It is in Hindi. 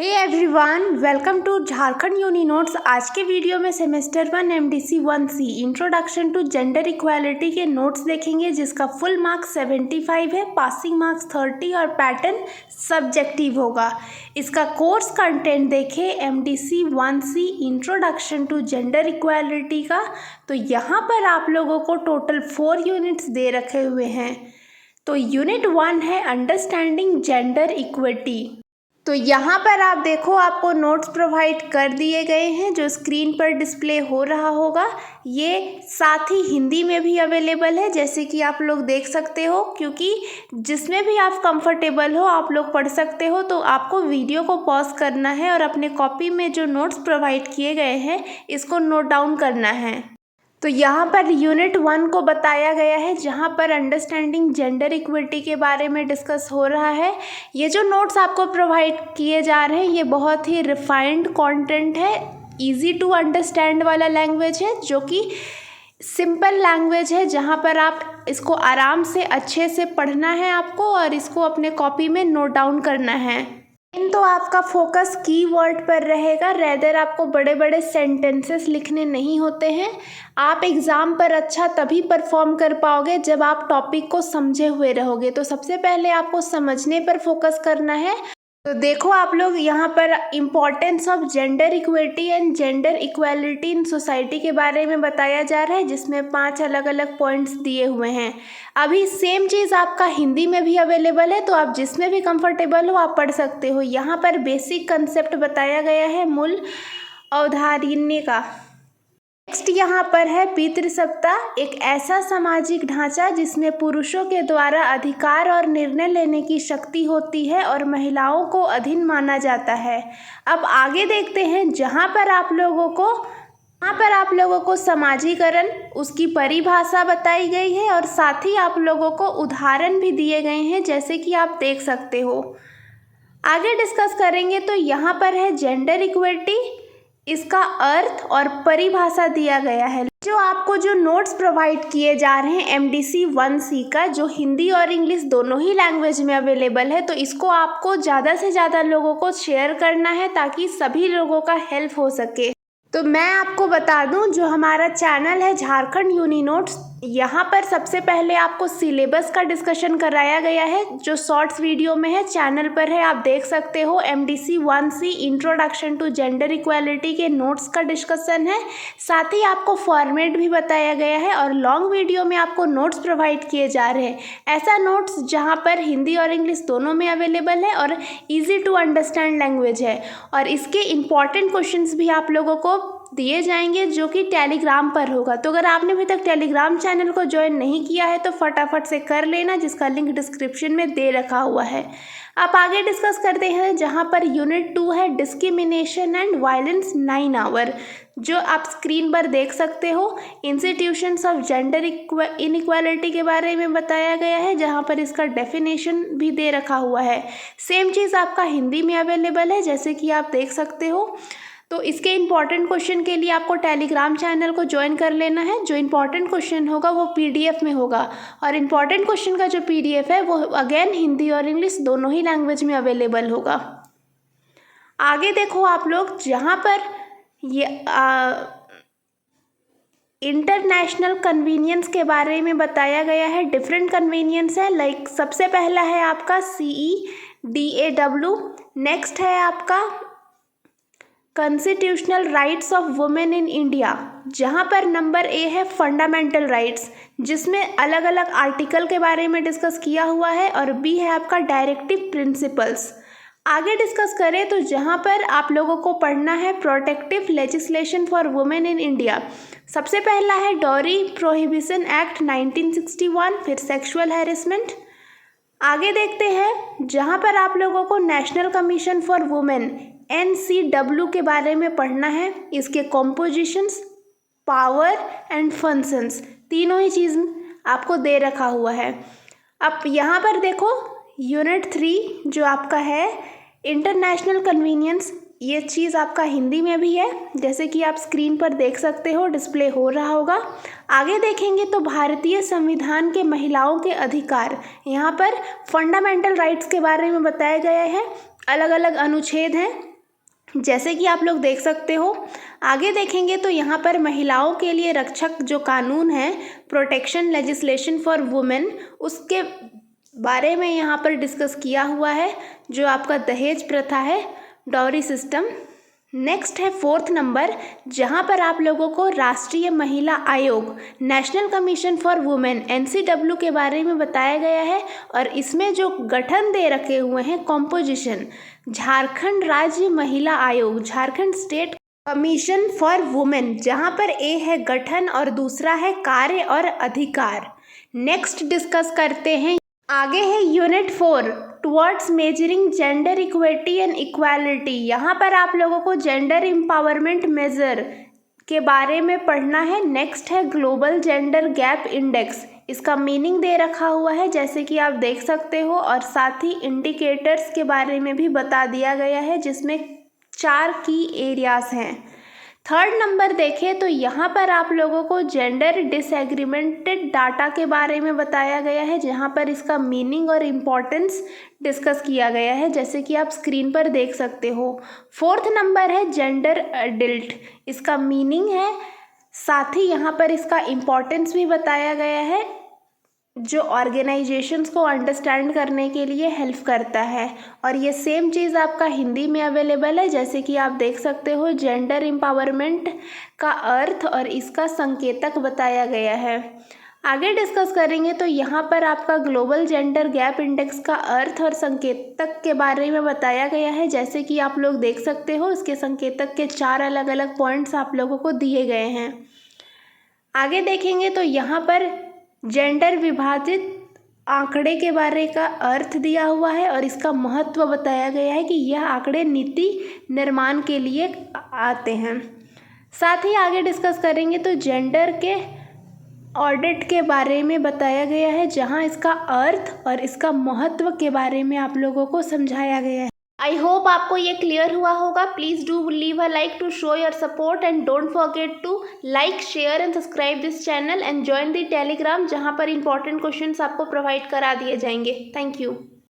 Hey everyone, welcome to Jharkhand uni notes. आज के वीडियो में semester 1 MDC 1C introduction to gender equality के नोट्स देखेंगे, जिसका फुल मार्क्स 75 है, पासिंग मार्क्स 30 और पैटर्न सब्जेक्टिव होगा। इसका कोर्स कंटेंट देखें MDC 1C introduction to gender equality का। तो यहाँ पर आप लोगों को टोटल 4 यूनिट्स दे रखे हुए हैं। तो यूनिट 1 है अंडरस्टैंडिंग जेंडर इक्विटी। तो यहाँ पर आप देखो, आपको नोट्स प्रोवाइड कर दिए गए हैं जो स्क्रीन पर डिस्प्ले हो रहा होगा। ये साथ ही हिंदी में भी अवेलेबल है, जैसे कि आप लोग देख सकते हो, क्योंकि जिसमें भी आप कंफर्टेबल हो आप लोग पढ़ सकते हो। तो आपको वीडियो को पॉज करना है और अपने कॉपी में जो नोट्स प्रोवाइड किए गए हैं इसको नोट डाउन करना है। तो यहाँ पर यूनिट 1 को बताया गया है, जहाँ पर अंडरस्टैंडिंग जेंडर इक्विटी के बारे में डिस्कस हो रहा है। ये जो नोट्स आपको प्रोवाइड किए जा रहे हैं ये बहुत ही रिफाइंड कंटेंट है, इजी टू अंडरस्टैंड वाला लैंग्वेज है, जो कि सिंपल लैंग्वेज है, जहाँ पर आप इसको आराम से अच्छे से पढ़ना है आपको और इसको अपने कॉपी में नोट डाउन करना है। तो आपका फोकस कीवर्ड पर रहेगा, रेदर आपको बड़े बड़े सेंटेंसेस लिखने नहीं होते हैं। आप एग्ज़ाम पर अच्छा तभी परफॉर्म कर पाओगे जब आप टॉपिक को समझे हुए रहोगे। तो सबसे पहले आपको समझने पर फोकस करना है। तो देखो आप लोग, यहाँ पर importance of gender equity and gender equality in society के बारे में बताया जा रहा है, जिसमें 5 अलग अलग पॉइंट्स दिए हुए हैं। अभी सेम चीज़ आपका हिंदी में भी अवेलेबल है, तो आप जिसमें भी कंफर्टेबल हो आप पढ़ सकते हो। यहाँ पर बेसिक कंसेप्ट बताया गया है मूल अवधारणा का। नेक्स्ट यहाँ पर है पितृसत्ता, एक ऐसा सामाजिक ढांचा जिसमें पुरुषों के द्वारा अधिकार और निर्णय लेने की शक्ति होती है और महिलाओं को अधीन माना जाता है। अब आगे देखते हैं, जहाँ पर आप लोगों को समाजीकरण, उसकी परिभाषा बताई गई है और साथ ही आप लोगों को उदाहरण भी दिए गए हैं, जैसे कि आप देख सकते हो। आगे डिस्कस करेंगे तो यहाँ पर है जेंडर इक्विटी, इसका अर्थ और परिभाषा दिया गया है। जो नोट्स प्रोवाइड किए जा रहे हैं एमडीसी 1C का, जो हिंदी और इंग्लिश दोनों ही लैंग्वेज में अवेलेबल है, तो इसको आपको ज़्यादा से ज़्यादा लोगों को शेयर करना है ताकि सभी लोगों का हेल्प हो सके। तो मैं आपको बता दूं, जो हमारा चैनल है झारखंड यूनी नोट्स, यहाँ पर सबसे पहले आपको सिलेबस का डिस्कशन कराया गया है, जो शॉर्ट्स वीडियो में है, चैनल पर है, आप देख सकते हो। MDC 1C introduction to gender equality के नोट्स का डिस्कशन है, साथ ही आपको फॉर्मेट भी बताया गया है और लॉन्ग वीडियो में आपको नोट्स प्रोवाइड किए जा रहे हैं। ऐसा नोट्स जहाँ पर हिंदी और इंग्लिश दोनों में अवेलेबल है और ईजी टू अंडरस्टैंड लैंग्वेज है, और इसके इम्पॉर्टेंट क्वेश्चंस भी आप लोगों को दिए जाएंगे, जो कि टेलीग्राम पर होगा। तो अगर आपने अभी तक टेलीग्राम चैनल को ज्वाइन नहीं किया है तो फटाफट से कर लेना, जिसका लिंक डिस्क्रिप्शन में दे रखा हुआ है। आप आगे डिस्कस करते हैं, जहां पर यूनिट 2 है डिस्क्रिमिनेशन एंड वायलेंस 9 आवर, जो आप स्क्रीन पर देख सकते हो। इंस्टीट्यूशंस ऑफ जेंडर इनइक्वालिटी के बारे में बताया गया है, जहां पर इसका डेफिनेशन भी दे रखा हुआ है। सेम चीज़ आपका हिंदी में अवेलेबल है, जैसे कि आप देख सकते हो। तो इसके इम्पॉर्टेंट क्वेश्चन के लिए आपको टेलीग्राम चैनल को ज्वाइन कर लेना है। जो इम्पॉर्टेंट क्वेश्चन होगा वो पीडीएफ में होगा, और इम्पॉर्टेंट क्वेश्चन का जो पीडीएफ है वो अगेन हिंदी और इंग्लिश दोनों ही लैंग्वेज में अवेलेबल होगा। आगे देखो आप लोग, जहाँ पर ये इंटरनेशनल कन्वीनियंस के बारे में बताया गया है। डिफरेंट कन्वीनियंस है, लाइक सबसे पहला है आपका CEDAW, नेक्स्ट है आपका constitutional rights of women in India, जहाँ पर नंबर A है फंडामेंटल राइट्स, जिसमें अलग अलग आर्टिकल के बारे में डिस्कस किया हुआ है, और B है आपका डायरेक्टिव प्रिंसिपल्स। आगे डिस्कस करें तो जहाँ पर आप लोगों को पढ़ना है protective legislation for women in India. सबसे पहला है डॉरी प्रोहिबिशन एक्ट 1961, फिर सेक्सुअल हैरेसमेंट। आगे देखते हैं, जहाँ पर आप लोगों को national commission for women NCW के बारे में पढ़ना है। इसके कॉम्पोजिशंस, पावर एंड फंक्शंस, तीनों ही चीज़ आपको दे रखा हुआ है। अब यहाँ पर देखो, यूनिट 3 जो आपका है इंटरनेशनल कन्वीनियंस, ये चीज़ आपका हिंदी में भी है, जैसे कि आप स्क्रीन पर देख सकते हो, डिस्प्ले हो रहा होगा। आगे देखेंगे तो भारतीय संविधान के महिलाओं के अधिकार, यहाँ पर फंडामेंटल राइट्स के बारे में बताया गया है। अलग अलग अनुच्छेद हैं, जैसे कि आप लोग देख सकते हो। आगे देखेंगे तो यहाँ पर महिलाओं के लिए रक्षक जो कानून है, प्रोटेक्शन लेजिस्लेशन फॉर वुमेन, उसके बारे में यहाँ पर डिस्कस किया हुआ है, जो आपका दहेज प्रथा है, डाउरी सिस्टम। नेक्स्ट है 4th नंबर, जहाँ पर आप लोगों को राष्ट्रीय महिला आयोग, national commission for women, NCW के बारे में बताया गया है। और इसमें जो गठन दे रखे हुए हैं, कॉम्पोजिशन, झारखंड राज्य महिला आयोग, Jharkhand state commission for women, जहाँ पर ए है गठन और दूसरा है कार्य और अधिकार। नेक्स्ट डिस्कस करते हैं, आगे है unit 4 towards measuring gender equity and equality. यहाँ पर आप लोगों को जेंडर एम्पावरमेंट मेजर के बारे में पढ़ना है। नेक्स्ट है ग्लोबल जेंडर गैप इंडेक्स, इसका मीनिंग दे रखा हुआ है जैसे कि आप देख सकते हो, और साथ ही इंडिकेटर्स के बारे में भी बता दिया गया है, जिसमें 4 की एरियाज हैं। 3rd नंबर देखें तो यहाँ पर आप लोगों को जेंडर डिसएग्रीमेंटेड डाटा के बारे में बताया गया है, जहाँ पर इसका मीनिंग और इम्पोर्टेंस डिस्कस किया गया है, जैसे कि आप स्क्रीन पर देख सकते हो। 4th नंबर है जेंडर एडल्ट, इसका मीनिंग है, साथ ही यहाँ पर इसका इम्पोर्टेंस भी बताया गया है, जो ऑर्गेनाइजेशंस को अंडरस्टैंड करने के लिए हेल्प करता है। और ये सेम चीज़ आपका हिंदी में अवेलेबल है, जैसे कि आप देख सकते हो, जेंडर एम्पावरमेंट का अर्थ और इसका संकेतक बताया गया है। आगे डिस्कस करेंगे तो यहाँ पर आपका ग्लोबल जेंडर गैप इंडेक्स का अर्थ और संकेतक के बारे में बताया गया है, जैसे कि आप लोग देख सकते हो, इसके संकेतक के 4 अलग अलग पॉइंट्स आप लोगों को दिए गए हैं। आगे देखेंगे तो यहाँ पर जेंडर विभाजित आंकड़े के बारे का अर्थ दिया हुआ है और इसका महत्व बताया गया है कि यह आंकड़े नीति निर्माण के लिए आते हैं। साथ ही आगे डिस्कस करेंगे तो जेंडर के ऑडिट के बारे में बताया गया है, जहां इसका अर्थ और इसका महत्व के बारे में आप लोगों को समझाया गया है। आई होप आपको ये क्लियर हुआ होगा। Please do leave a like to show your support and don't forget to like, share and subscribe this channel and join the Telegram, जहाँ पर इंपॉर्टेंट क्वेश्चंस आपको प्रोवाइड करा दिए जाएंगे। Thank you.